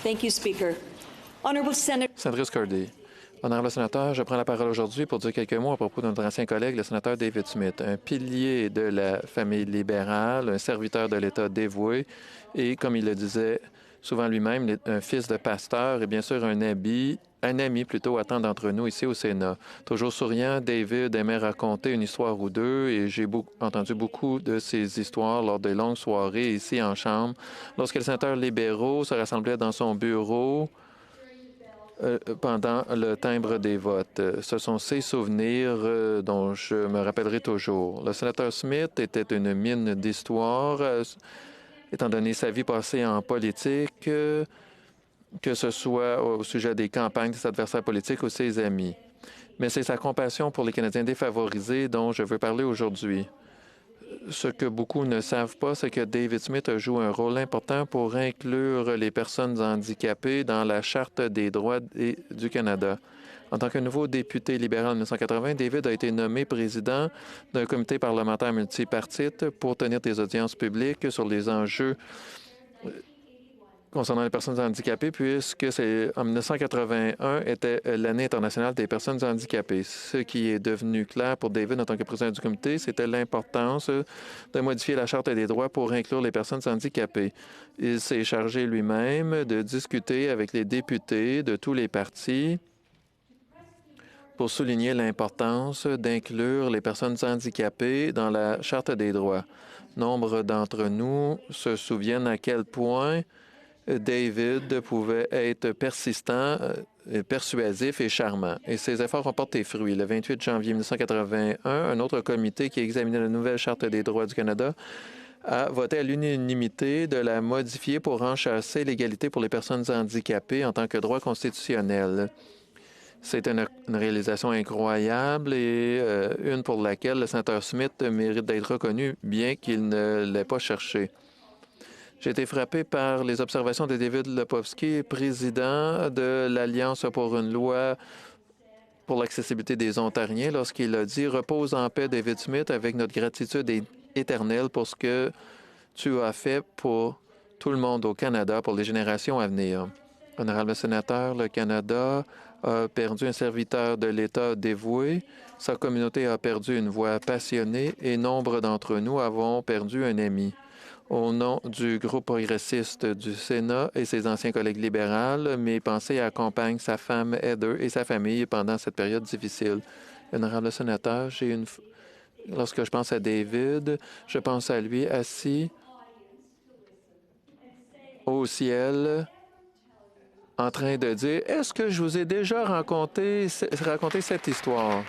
Thank you, Speaker. Honourable Senator. Sénatrice Corday. Honorable sénateur, je prends la parole aujourd'hui pour dire quelques mots à propos de notre ancien collègue, le sénateur David Smith, un pilier de la famille libérale, un serviteur de l'État dévoué et, comme il le disait souvent lui-même, un fils de pasteur et bien sûr un ami plutôt à tant d'entre nous ici au Sénat. Toujours souriant, David aimait raconter une histoire ou deux et j'ai entendu beaucoup de ces histoires lors de longues soirées ici en Chambre. Lorsque les sénateurs libéraux se rassemblaient dans son bureau, pendant le timbre des votes. Ce sont ces souvenirs dont je me rappellerai toujours. Le sénateur Smith était une mine d'histoire, étant donné sa vie passée en politique, que ce soit au sujet des campagnes de ses adversaires politiques ou ses amis. Mais c'est sa compassion pour les Canadiens défavorisés dont je veux parler aujourd'hui. Ce que beaucoup ne savent pas, c'est que David Smith a joué un rôle important pour inclure les personnes handicapées dans la Charte des droits du Canada. En tant que nouveau député libéral en 1980, David a été nommé président d'un comité parlementaire multipartite pour tenir des audiences publiques sur les enjeux concernant les personnes handicapées, puisque en 1981 était l'année internationale des personnes handicapées. Ce qui est devenu clair pour David en tant que président du comité, c'était l'importance de modifier la Charte des droits pour inclure les personnes handicapées. Il s'est chargé lui-même de discuter avec les députés de tous les partis pour souligner l'importance d'inclure les personnes handicapées dans la Charte des droits. Nombre d'entre nous se souviennent à quel point David pouvait être persistant, persuasif et charmant. Et ses efforts ont porté fruit. Le 28 janvier 1981, un autre comité qui examinait la nouvelle Charte des droits du Canada a voté à l'unanimité de la modifier pour enchasser l'égalité pour les personnes handicapées en tant que droit constitutionnel. C'est une réalisation incroyable et une pour laquelle le sénateur Smith mérite d'être reconnu, bien qu'il ne l'ait pas cherché. J'ai été frappé par les observations de David Lepofsky, président de l'Alliance pour une loi pour l'accessibilité des Ontariens, lorsqu'il a dit « Repose en paix, David Smith, avec notre gratitude éternelle pour ce que tu as fait pour tout le monde au Canada pour les générations à venir. » Honorable sénateur, le Canada a perdu un serviteur de l'État dévoué, sa communauté a perdu une voix passionnée et nombre d'entre nous avons perdu un ami. Au nom du groupe progressiste du Sénat et ses anciens collègues libéraux, mes pensées accompagnent sa femme Heather et sa famille pendant cette période difficile. Honorable sénateur, lorsque je pense à David, je pense à lui assis au ciel en train de dire « Est-ce que je vous ai déjà raconté cette histoire? »